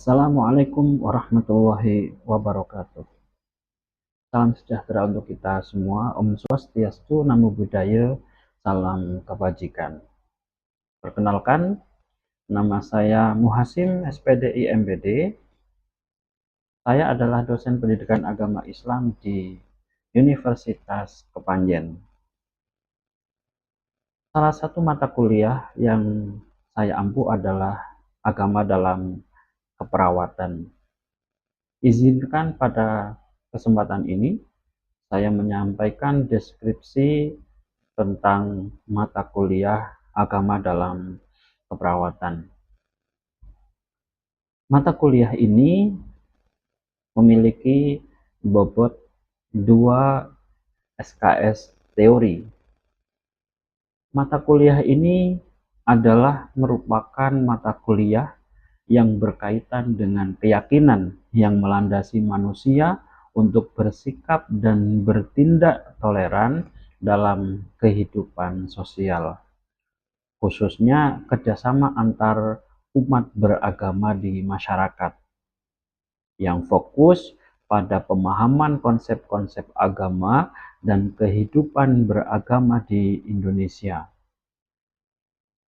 Assalamualaikum warahmatullahi wabarakatuh. Salam sejahtera untuk kita semua. Om Swastiastu, Namo Buddhaya, salam kebajikan. Perkenalkan, nama saya Muhasim, SPDI MPD. Saya adalah dosen pendidikan agama Islam di Universitas Kepanjen. Salah satu mata kuliah yang saya ampu adalah agama dalam keperawatan. Izinkan pada kesempatan ini saya menyampaikan deskripsi tentang mata kuliah agama dalam keperawatan. Mata kuliah ini memiliki bobot 2 SKS teori. Mata kuliah ini adalah merupakan mata kuliah yang berkaitan dengan keyakinan yang melandasi manusia untuk bersikap dan bertindak toleran dalam kehidupan sosial, khususnya kerjasama antar umat beragama di masyarakat, yang fokus pada pemahaman konsep-konsep agama dan kehidupan beragama di Indonesia.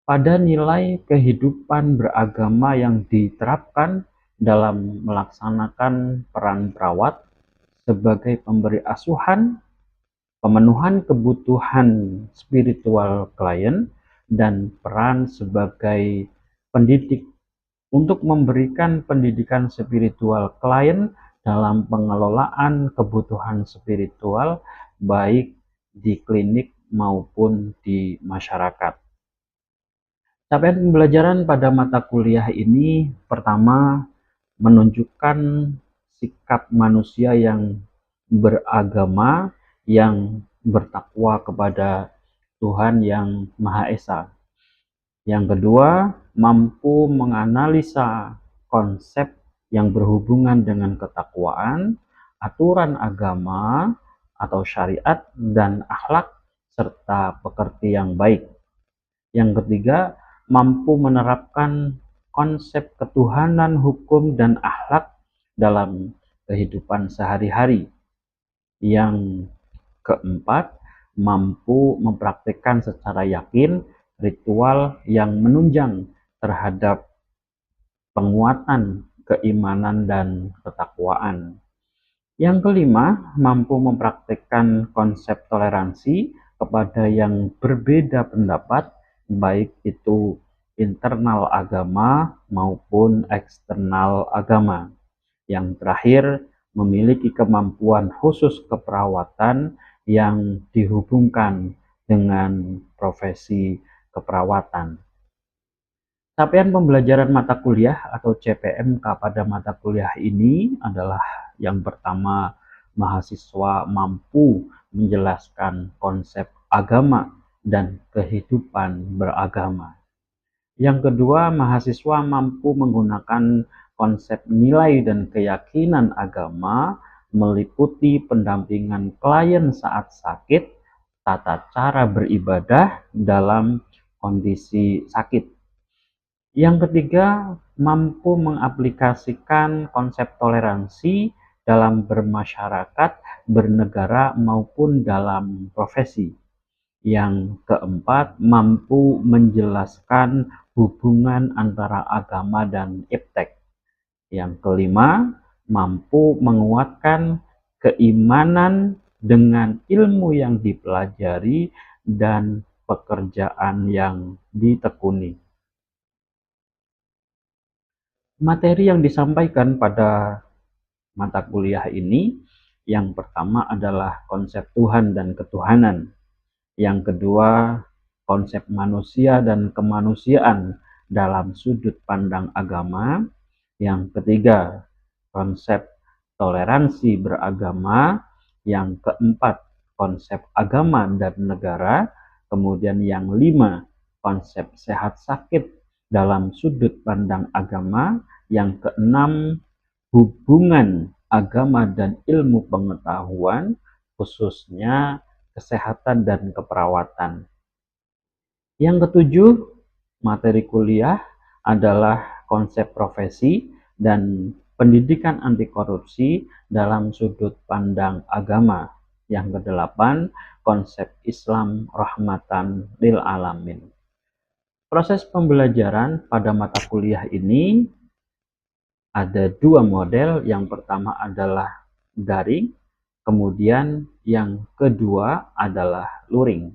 Pada nilai kehidupan beragama yang diterapkan dalam melaksanakan peran perawat sebagai pemberi asuhan, pemenuhan kebutuhan spiritual klien, dan peran sebagai pendidik untuk memberikan pendidikan spiritual klien dalam pengelolaan kebutuhan spiritual baik di klinik maupun di masyarakat. Capaian pembelajaran pada mata kuliah ini pertama menunjukkan sikap manusia yang beragama, yang bertakwa kepada Tuhan yang Maha Esa. Yang kedua, mampu menganalisa konsep yang berhubungan dengan ketakwaan, aturan agama atau syariat dan akhlak serta pekerti yang baik. Yang ketiga, mampu menerapkan konsep ketuhanan, hukum, dan akhlak dalam kehidupan sehari-hari. Yang keempat, mampu mempraktikkan secara yakin ritual yang menunjang terhadap penguatan keimanan dan ketakwaan. Yang kelima, mampu mempraktikkan konsep toleransi kepada yang berbeda pendapat, baik itu internal agama maupun eksternal agama. Yang terakhir, memiliki kemampuan khusus keperawatan yang dihubungkan dengan profesi keperawatan. Capaian pembelajaran mata kuliah atau CPMK pada mata kuliah ini adalah yang pertama, mahasiswa mampu menjelaskan konsep agama dan kehidupan beragama. Yang kedua, mahasiswa mampu menggunakan konsep nilai dan keyakinan agama meliputi pendampingan klien saat sakit, tata cara beribadah dalam kondisi sakit. Yang ketiga, mampu mengaplikasikan konsep toleransi dalam bermasyarakat, bernegara, maupun dalam profesi. Yang keempat, mampu menjelaskan hubungan antara agama dan iptek. Yang kelima, mampu menguatkan keimanan dengan ilmu yang dipelajari dan pekerjaan yang ditekuni. Materi yang disampaikan pada mata kuliah ini, yang pertama adalah konsep Tuhan dan ketuhanan. Yang kedua, konsep manusia dan kemanusiaan dalam sudut pandang agama. Yang ketiga, konsep toleransi beragama. Yang keempat, konsep agama dan negara. Kemudian yang lima, konsep sehat sakit dalam sudut pandang agama. Yang keenam, hubungan agama dan ilmu pengetahuan, khususnya kesehatan dan keperawatan. Yang ketujuh, materi kuliah adalah konsep profesi dan pendidikan anti korupsi dalam sudut pandang agama. Yang kedelapan, konsep Islam rahmatan lil alamin. Proses pembelajaran pada mata kuliah ini ada dua model. Yang pertama adalah daring, kemudian yang kedua adalah luring.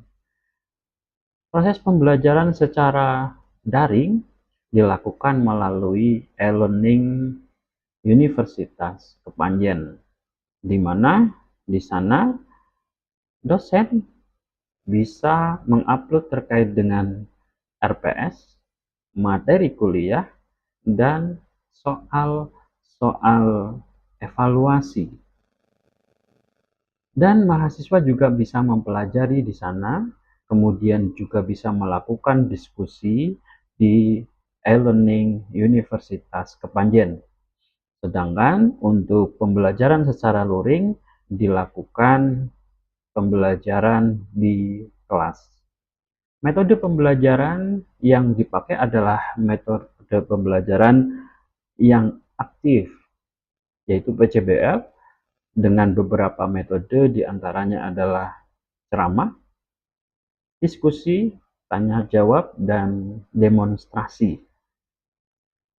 Proses pembelajaran secara daring dilakukan melalui e-learning Universitas Kepanjen, di mana di sana dosen bisa mengupload terkait dengan RPS, materi kuliah, dan soal-soal evaluasi. Dan mahasiswa juga bisa mempelajari di sana, kemudian juga bisa melakukan diskusi di e-learning Universitas Kepanjen. Sedangkan untuk pembelajaran secara luring dilakukan pembelajaran di kelas. Metode pembelajaran yang dipakai adalah metode pembelajaran yang aktif, yaitu PCBL, dengan beberapa metode, diantaranya adalah ceramah, diskusi, tanya jawab, dan demonstrasi.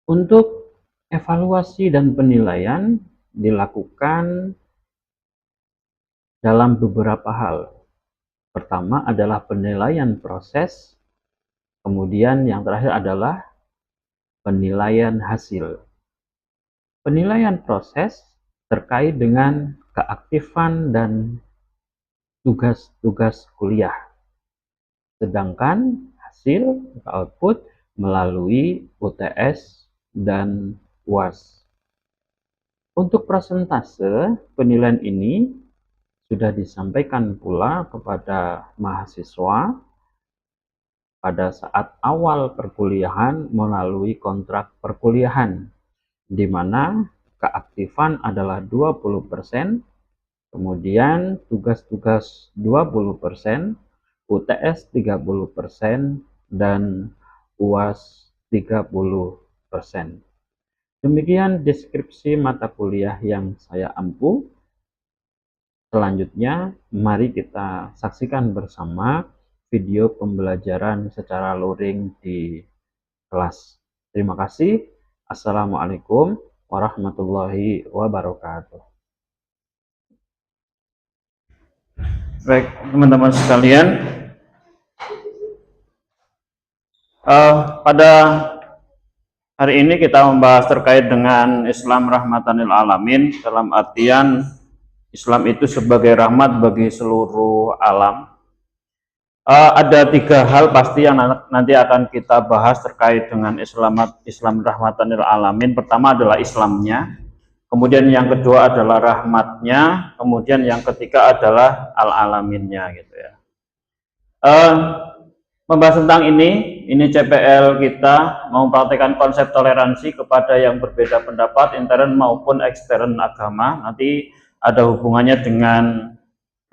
Untuk evaluasi dan penilaian dilakukan dalam beberapa hal. Pertama adalah penilaian proses, kemudian yang terakhir adalah penilaian hasil. Penilaian proses terkait dengan keaktifan dan tugas-tugas kuliah. Sedangkan hasil output melalui UTS dan UAS. Untuk persentase penilaian ini sudah disampaikan pula kepada mahasiswa pada saat awal perkuliahan melalui kontrak perkuliahan, di mana keaktifan adalah 20%, kemudian tugas-tugas 20%, UTS 30%, dan UAS 30%. Demikian deskripsi mata kuliah yang saya ampu. Selanjutnya, mari kita saksikan bersama video pembelajaran secara luring di kelas. Terima kasih. Assalamualaikum warahmatullahi wabarakatuh. Baik, teman-teman sekalian, pada hari ini kita membahas terkait dengan Islam rahmatan lil alamin, dalam artian Islam itu sebagai rahmat bagi seluruh alam. Ada tiga hal pasti yang nanti akan kita bahas terkait dengan Islam rahmatan lil alamin. Pertama adalah Islamnya, kemudian yang kedua adalah rahmatnya, kemudian yang ketiga adalah al-alaminnya, gitu ya. Membahas tentang ini CPL kita mempraktikkan konsep toleransi kepada yang berbeda pendapat, intern maupun ekstern agama. Nanti ada hubungannya dengan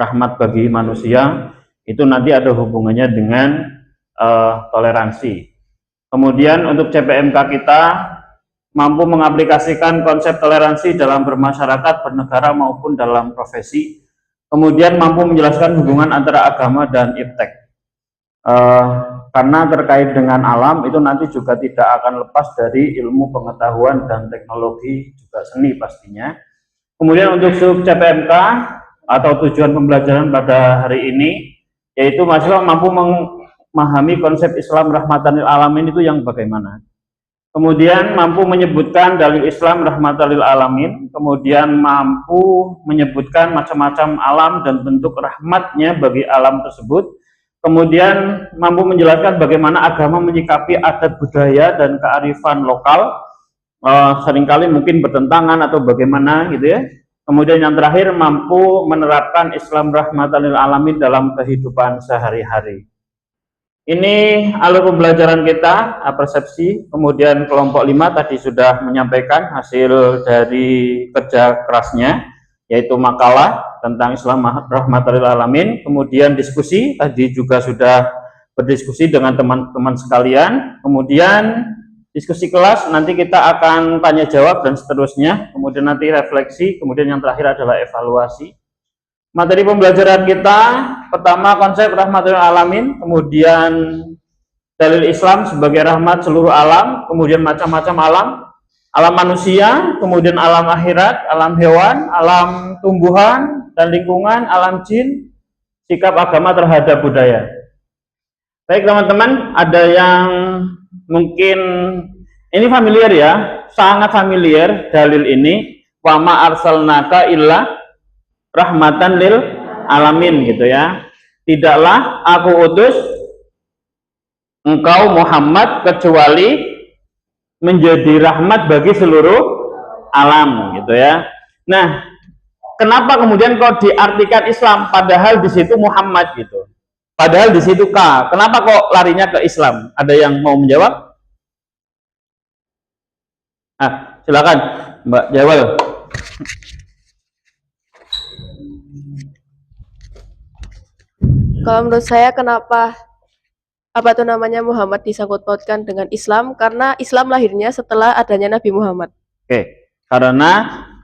rahmat bagi manusia, itu nanti ada hubungannya dengan toleransi. Kemudian untuk CPMK kita mampu mengaplikasikan konsep toleransi dalam bermasyarakat, bernegara maupun dalam profesi. Kemudian mampu menjelaskan hubungan antara agama dan iptek. Karena terkait dengan alam itu nanti juga tidak akan lepas dari ilmu pengetahuan dan teknologi, juga seni pastinya. Kemudian untuk sub CPMK atau tujuan pembelajaran pada hari ini, yaitu mahasiswa mampu memahami konsep Islam rahmatan lil alamin itu yang bagaimana. Kemudian mampu menyebutkan dalil Islam rahmatan lil alamin, kemudian mampu menyebutkan macam-macam alam dan bentuk rahmatnya bagi alam tersebut. Kemudian mampu menjelaskan bagaimana agama menyikapi adat budaya dan kearifan lokal, seringkali mungkin bertentangan atau bagaimana gitu ya. Kemudian yang terakhir mampu menerapkan Islam rahmatan lil alamin dalam kehidupan sehari-hari. Ini alur pembelajaran kita, persepsi. Kemudian kelompok 5 tadi sudah menyampaikan hasil dari kerja kerasnya, yaitu makalah tentang Islam rahmatan lil alamin. Kemudian diskusi, tadi juga sudah berdiskusi dengan teman-teman sekalian. Kemudian diskusi kelas, nanti kita akan tanya jawab dan seterusnya, kemudian nanti refleksi, kemudian yang terakhir adalah evaluasi. Materi pembelajaran kita pertama konsep rahmatul alamin, kemudian dalil Islam sebagai rahmat seluruh alam, kemudian macam-macam alam, alam manusia, kemudian alam akhirat, alam hewan, alam tumbuhan dan lingkungan, alam jin, sikap agama terhadap budaya. Baik teman-teman, ada yang mungkin ini familiar ya, sangat familiar dalil ini, wa ma arsalnaka illa rahmatan lil alamin gitu ya. Tidaklah aku utus engkau Muhammad kecuali menjadi rahmat bagi seluruh alam gitu ya. Nah, kenapa kemudian kok diartikan Islam padahal di situ Muhammad gitu. Padahal di situ K. Kenapa kok larinya ke Islam? Ada yang mau menjawab? Silakan Mbak Jawal. Kalau menurut saya kenapa Muhammad disangkut pautkan dengan Islam, karena Islam lahirnya setelah adanya Nabi Muhammad. Oke, karena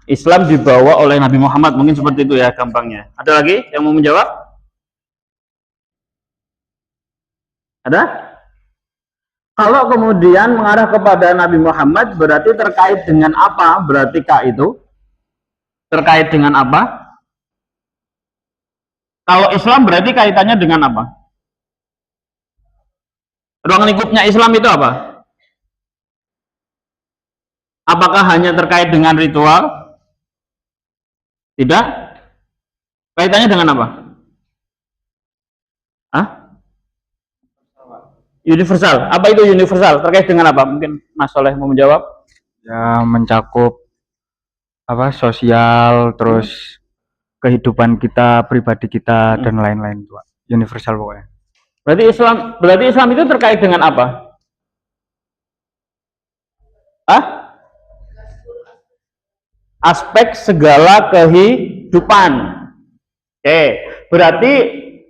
Islam dibawa oleh Nabi Muhammad, mungkin seperti itu ya gampangnya. Ada lagi yang mau menjawab? Ada? Kalau kemudian mengarah kepada Nabi Muhammad berarti terkait dengan apa? Berarti K itu terkait dengan apa? Kalau Islam berarti kaitannya dengan apa? Ruang lingkupnya Islam itu apa? Apakah hanya terkait dengan ritual? Tidak? Kaitannya dengan apa? Universal. Apa itu universal? Terkait dengan apa? Mungkin Mas Soleh mau menjawab. Ya, mencakup apa sosial, terus kehidupan kita, pribadi kita dan lain-lain, universal pokoknya. Berarti Islam itu terkait dengan apa? Aspek segala kehidupan. Oke, berarti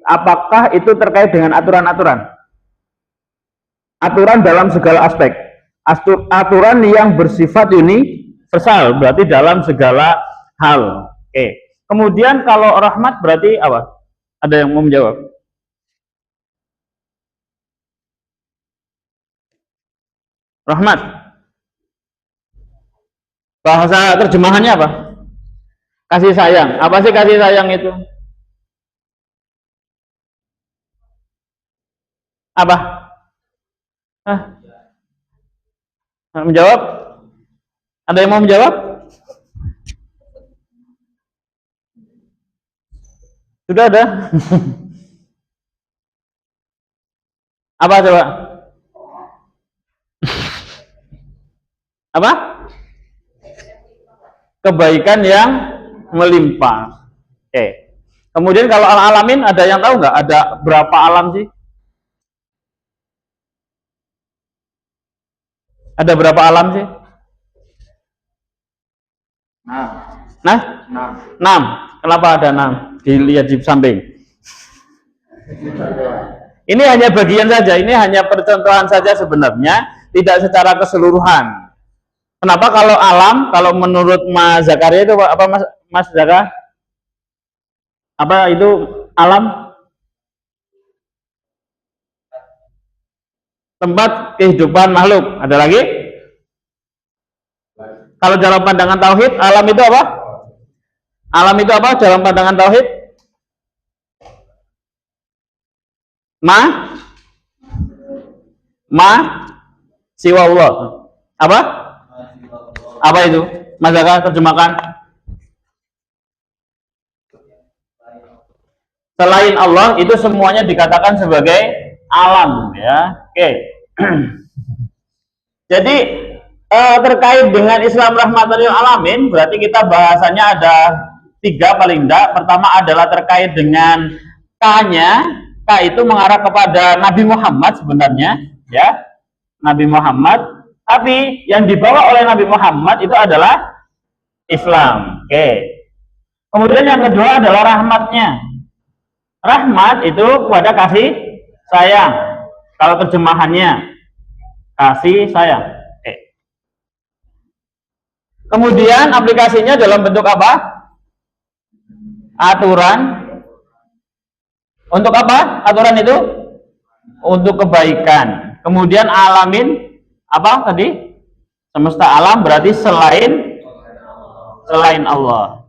apakah itu terkait dengan aturan-aturan? Aturan dalam segala aspek. Aturan yang bersifat universal, berarti dalam segala hal. Oke. Kemudian kalau rahmat berarti apa? Ada yang mau menjawab? Rahmat. Bahasa terjemahannya apa? Kasih sayang. Apa sih kasih sayang itu? Apa? Menjawab? Ada yang mau menjawab? Sudah ada? Apa coba? Apa? Kebaikan yang melimpah. Oke. Kemudian kalau al-alamin ada yang tahu nggak? Ada berapa alam sih? Ada berapa alam sih? Nah? 6. Kenapa ada 6? Dilihat di samping. Ini hanya bagian saja, ini hanya percontohan saja sebenarnya, tidak secara keseluruhan. Kenapa kalau alam, kalau menurut Mas Zakaria itu apa Mas Zaka? Apa itu alam? Tempat kehidupan makhluk. Ada lagi? Kalau dalam pandangan tauhid, alam itu apa? Alam itu apa dalam pandangan tauhid? Siwa Allah. Apa? Apa itu? Mas Zaka terjemahkan. Selain Allah itu semuanya dikatakan sebagai alam ya. Oke. Jadi terkait dengan Islam rahmatan lil alamin berarti kita bahasannya ada 3 paling tidak. Pertama adalah terkait dengan K-nya. K itu mengarah kepada Nabi Muhammad sebenarnya ya. Nabi Muhammad, tapi yang dibawa oleh Nabi Muhammad itu adalah Islam. Oke. Kemudian yang kedua adalah rahmatnya. Rahmat itu kepada kasih sayang. Kalau terjemahannya kasih sayang. Kemudian aplikasinya dalam bentuk apa? Aturan. Untuk apa? Aturan itu untuk kebaikan. Kemudian alamin apa tadi? Semesta alam berarti selain Allah.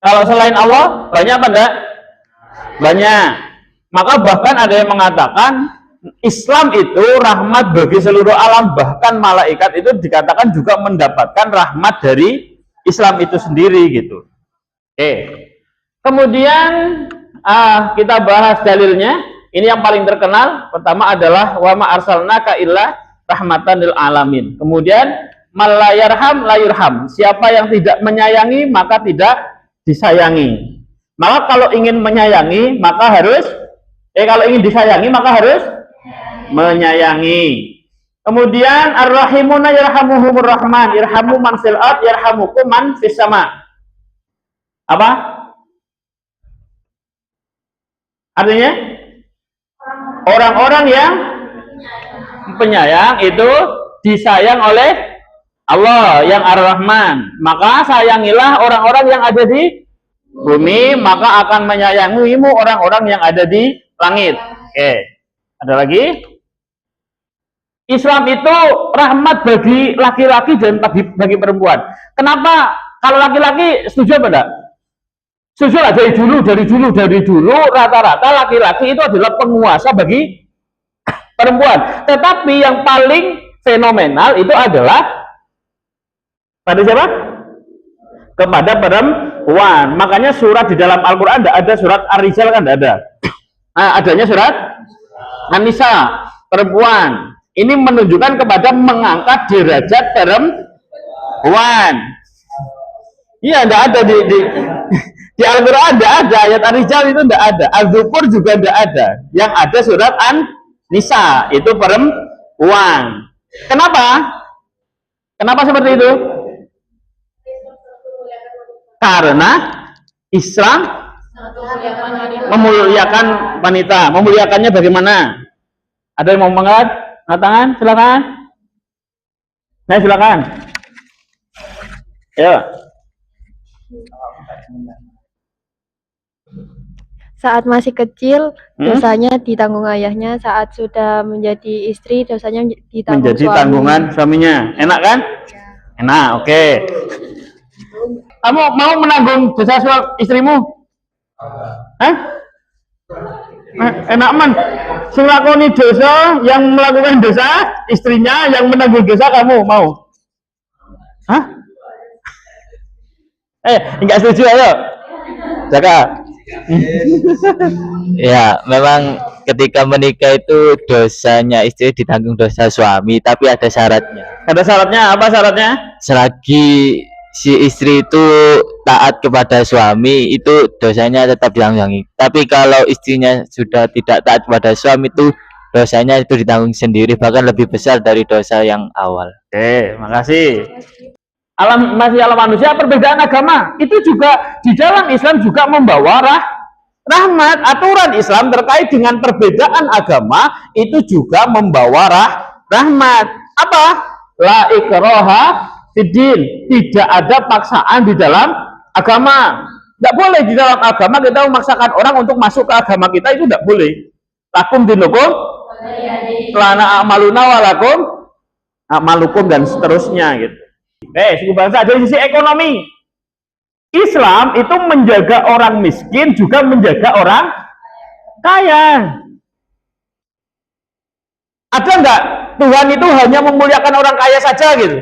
Kalau selain Allah banyak apa enggak? Banyak. Maka bahkan ada yang mengatakan Islam itu rahmat bagi seluruh alam, bahkan malaikat itu dikatakan juga mendapatkan rahmat dari Islam itu sendiri gitu. Oke. Kemudian kita bahas dalilnya. Ini yang paling terkenal. Pertama adalah wa ma arsalnaka illa rahmatan lil alamin. Kemudian malayarham layurham. Siapa yang tidak menyayangi maka tidak disayangi. Maka kalau ingin menyayangi maka harus kalau ingin disayangi maka harus menyayangi. Kemudian ar-rahimuna yarhamuhumur rahman, irhamu man fil ard yarhamukum man fis sama. Apa? Artinya orang-orang yang penyayang itu disayang oleh Allah yang Ar-Rahman. Maka sayangilah orang-orang yang ada di bumi, maka akan menyayangimu orang-orang yang ada di langit. Oke. Ada lagi? Islam itu rahmat bagi laki-laki dan bagi perempuan. Kenapa? Kalau laki-laki setuju apa enggak? Setuju lah, dari dulu rata-rata laki-laki itu adalah penguasa bagi perempuan. Tetapi yang paling fenomenal itu adalah pada siapa? Kepada perempuan. Makanya surat di dalam Al-Quran tidak ada surat Ar-Rijal, kan tidak ada. Adanya surat An-Nisa, perempuan. Ini menunjukkan kepada mengangkat derajat perempuan. Iya, tidak ada di Al-Quran tidak ada, ayat Ar-Rijal itu tidak ada, Az-Zukur juga tidak ada. Yang ada surat An-Nisa, itu perempuan. Kenapa? Kenapa seperti itu? Karena Islam memuliakan wanita. Memuliakannya bagaimana? Ada yang mau mengangkat tangan? Silakan. Nah, silakan. Ya. Saat masih kecil, dosanya ditanggung ayahnya. Saat sudah menjadi istri, dosanya ditanggung menjadi suami. tanggungan suaminya. Enak kan? Enak, oke. Kamu mau menanggung dosa istrimu? Enak man. Sing lakoni dosa, yang melakukan dosa istrinya, yang menanggung dosa kamu mau? Enggak setuju, ayo. Jaka. Ya, memang ketika menikah itu dosanya istri ditanggung dosa suami, tapi ada syaratnya. Ada syaratnya, apa syaratnya? Selagi si istri itu taat kepada suami, itu dosanya tetap ditanggung. Tapi kalau istrinya sudah tidak taat kepada suami, itu dosanya itu ditanggung sendiri, bahkan lebih besar dari dosa yang awal. Oke, makasih. Masih alam manusia, perbedaan agama itu juga di dalam Islam juga membawa rahmat. Aturan Islam terkait dengan perbedaan agama itu juga membawa rahmat. Apa? La ikraha fiddin. Tidak ada paksaan di dalam agama. Tidak boleh di dalam agama kita memaksakan orang untuk masuk ke agama kita, itu tidak boleh. Lakum dinukum lana amaluna walakum amalukum, dan seterusnya gitu. Suku bangsa. Dari sisi ekonomi, Islam itu menjaga orang miskin juga menjaga orang kaya. Ada enggak Tuhan itu hanya memuliakan orang kaya saja gitu?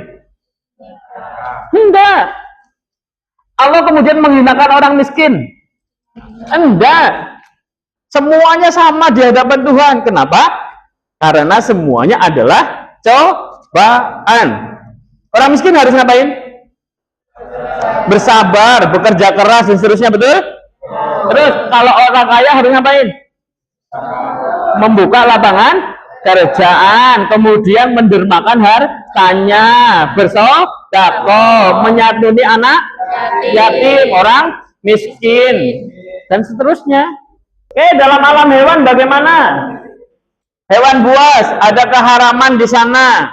Enggak. Allah kemudian menghinakan orang miskin? Enggak. Semuanya sama di hadapan Tuhan. Kenapa? Karena semuanya adalah cobaan. Orang miskin harus ngapain? Bersabar, bekerja keras, dan seterusnya, betul? Terus kalau orang kaya harus ngapain? Membuka lapangan kerjaan, kemudian mendermakan hartanya, bersedekah, menyantuni anak yatim, orang miskin, dan seterusnya. Oke, dalam alam hewan bagaimana? Hewan buas, ada keharaman di sana.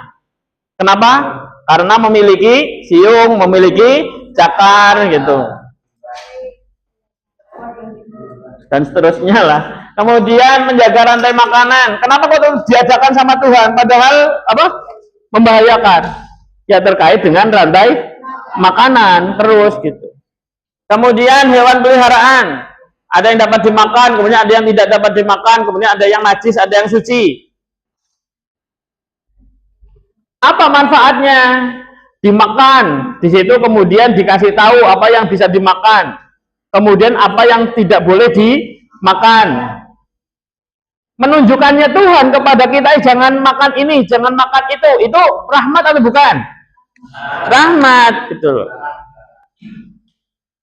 Kenapa? karena memiliki siung, memiliki cakar gitu. Dan seterusnya lah. Kemudian menjaga rantai makanan. Kenapa kok diajarkan sama Tuhan? Padahal apa? Membahayakan. Ya terkait dengan rantai makanan terus gitu. Kemudian hewan peliharaan. Ada yang dapat dimakan, kemudian ada yang tidak dapat dimakan, kemudian ada yang najis, ada yang suci. Apa manfaatnya? Dimakan. Di situ kemudian dikasih tahu apa yang bisa dimakan. Kemudian apa yang tidak boleh dimakan. Menunjukkannya Tuhan kepada kita, jangan makan ini, jangan makan itu rahmat atau bukan? Rahmat, gitu.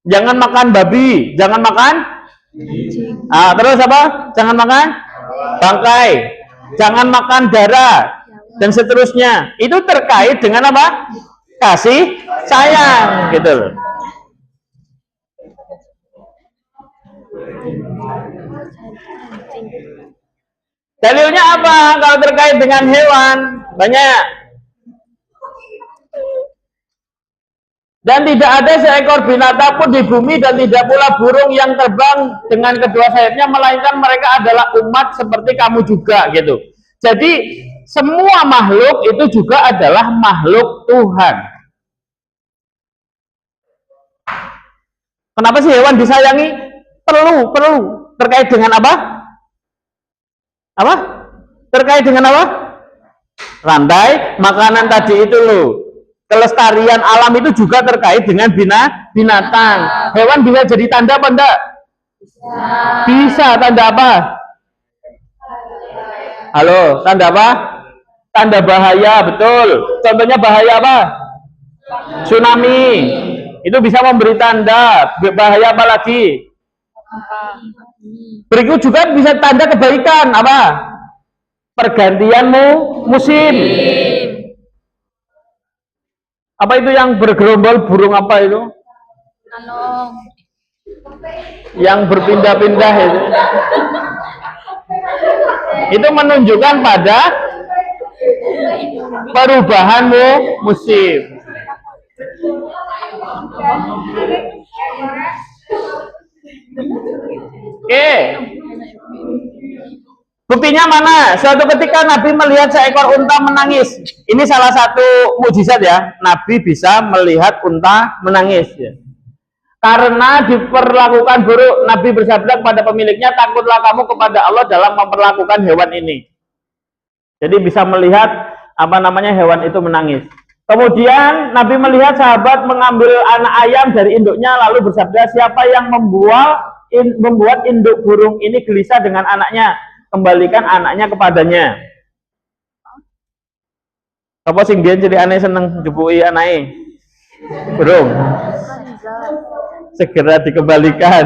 Jangan makan babi, jangan makan terus apa? Jangan makan bangkai, jangan makan darah, dan seterusnya. Itu terkait dengan apa? Kasih sayang, gitu loh. Dalilnya apa kalau terkait dengan hewan? Banyak. Dan tidak ada seekor binatang pun di bumi dan tidak pula burung yang terbang dengan kedua sayapnya, melainkan mereka adalah umat seperti kamu juga, gitu. Jadi semua makhluk itu juga adalah makhluk Tuhan. Kenapa sih hewan disayangi? Perlu. Terkait dengan apa? Apa? Terkait dengan apa? Rantai makanan tadi itu loh. Kelestarian alam itu juga terkait dengan binatang. Hewan bisa jadi tanda apa enggak? Bisa. Tanda apa? Halo, tanda apa? Tanda bahaya, betul. Contohnya bahaya apa? Tsunami. Itu bisa memberi tanda. Bahaya apa lagi? Berikut juga bisa tanda kebaikan, apa? Pergantian musim. Apa itu yang bergerombol burung apa itu? Anong. Yang berpindah-pindah itu. Itu menunjukkan pada perubahan musim. Oke. Buktinya mana? Suatu ketika Nabi melihat seekor unta menangis. Ini salah satu mukjizat ya. Nabi bisa melihat unta menangis ya. Karena diperlakukan buruk, Nabi bersabda kepada pemiliknya, takutlah kamu kepada Allah dalam memperlakukan hewan ini. Jadi bisa melihat apa namanya hewan itu menangis. Kemudian Nabi melihat sahabat mengambil anak ayam dari induknya, lalu bersabda, siapa yang membuat induk burung ini gelisah dengan anaknya, kembalikan anaknya kepadanya. Apa sing dia jadi aneh seneng jupui anaknya? Burung. Segera dikembalikan.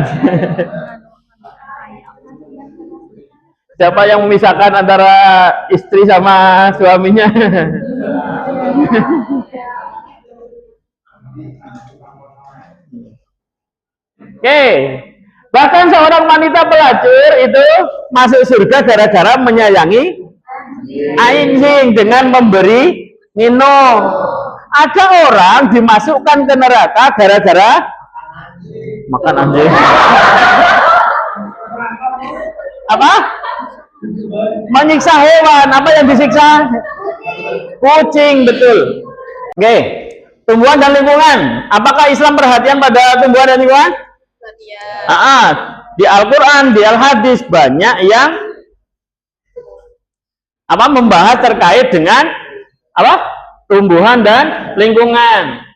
Siapa yang memisahkan antara istri sama suaminya? Oke. Bahkan seorang wanita pelacur itu masuk surga gara-gara menyayangi anjing dengan memberi minum. Ada orang dimasukkan ke neraka gara-gara makan anjing. Apa? Menyiksa hewan. Apa yang disiksa? Kucing, betul. Oke. Tumbuhan dan lingkungan. Apakah Islam perhatian pada tumbuhan dan lingkungan? Di Al-Quran, di Al-Hadis banyak yang apa membahas terkait dengan apa tumbuhan dan lingkungan.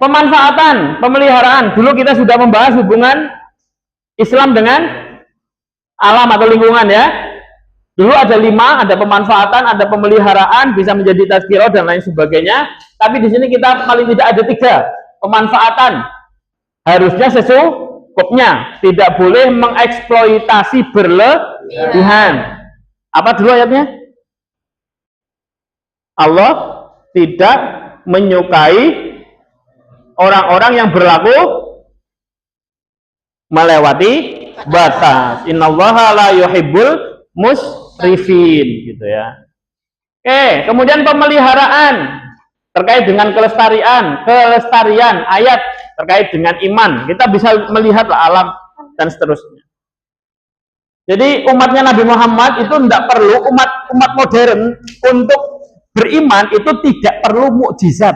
Pemanfaatan, pemeliharaan. Dulu kita sudah membahas hubungan Islam dengan alam atau lingkungan ya. Dulu ada 5, ada pemanfaatan, ada pemeliharaan, bisa menjadi tazkirah dan lain sebagainya. Tapi di sini kita paling tidak ada 3. Pemanfaatan harusnya secukupnya, tidak boleh mengeksploitasi berlebihan. Apa dulu ayatnya? Allah tidak menyukai orang-orang yang berlaku melewati batas. Innallaha la yuhibbul musrifin, gitu ya. Oke, kemudian pemeliharaan terkait dengan kelestarian ayat terkait dengan iman. Kita bisa melihat alam dan seterusnya. Jadi umatnya Nabi Muhammad itu tidak perlu umat modern untuk beriman itu tidak perlu mukjizat.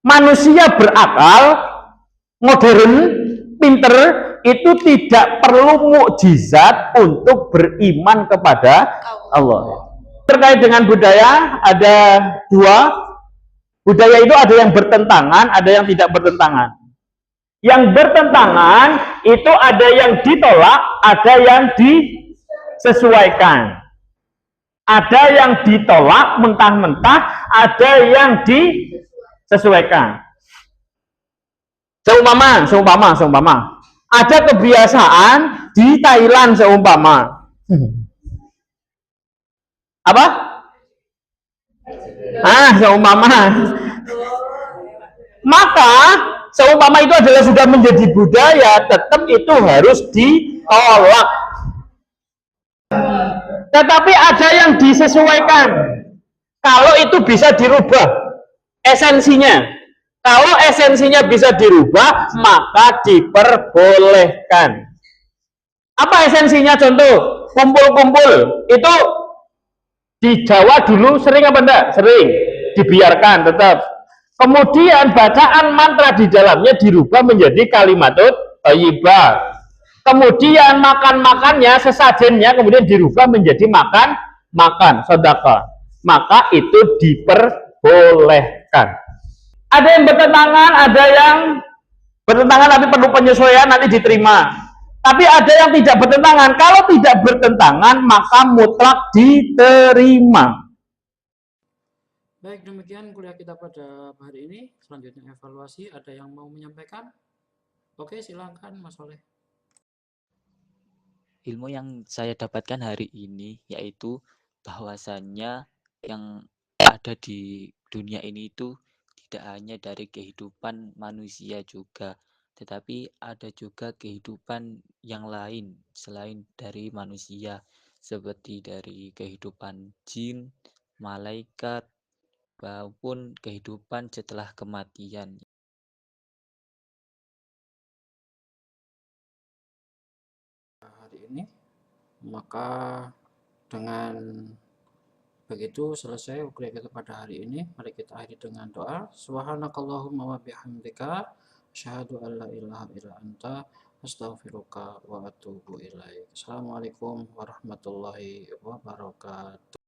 Manusia berakal, modern, pinter itu tidak perlu mukjizat untuk beriman kepada Allah. Terkait dengan budaya ada dua. Budaya itu ada yang bertentangan, ada yang tidak bertentangan. Yang bertentangan itu ada yang ditolak, ada yang disesuaikan. Ada yang ditolak mentah-mentah, ada yang disesuaikan. Seumpama. Ada kebiasaan di Thailand seumpama. Apa? Seumpama. Maka seumpama itu adalah sudah menjadi budaya, tetap itu harus ditolak. Tetapi ada yang disesuaikan. Kalau itu bisa dirubah esensinya. Kalau esensinya bisa dirubah, maka diperbolehkan. Apa esensinya? Contoh, kumpul-kumpul. Itu di Jawa dulu sering apa enggak? Sering. Dibiarkan tetap. Kemudian bacaan mantra di dalamnya dirubah menjadi kalimatut thayyibah. Kemudian makan-makannya, sesajennya kemudian dirubah menjadi makan sedekah. Maka itu diperbolehkan. Ada yang bertentangan tapi perlu penyesuaian, nanti diterima. Tapi ada yang tidak bertentangan. Kalau tidak bertentangan maka mutlak diterima. Baik, demikian kuliah kita pada hari ini. Selanjutnya evaluasi. Ada yang mau menyampaikan? Oke, silakan Mas Soleh. Ilmu yang saya dapatkan hari ini yaitu bahwasannya yang ada di dunia ini itu tidak hanya dari kehidupan manusia juga, tetapi ada juga kehidupan yang lain selain dari manusia, seperti dari kehidupan jin, malaikat, maupun kehidupan setelah kematian. Hari ini, maka dengan begitu selesai kuliah kita pada hari ini. Mari kita akhiri dengan doa. Subhanakallahumma wa bihamdika asyhadu an la ilaha illa anta astaghfiruka wa atubu ilaik. Assalamualaikum warahmatullahi wabarakatuh.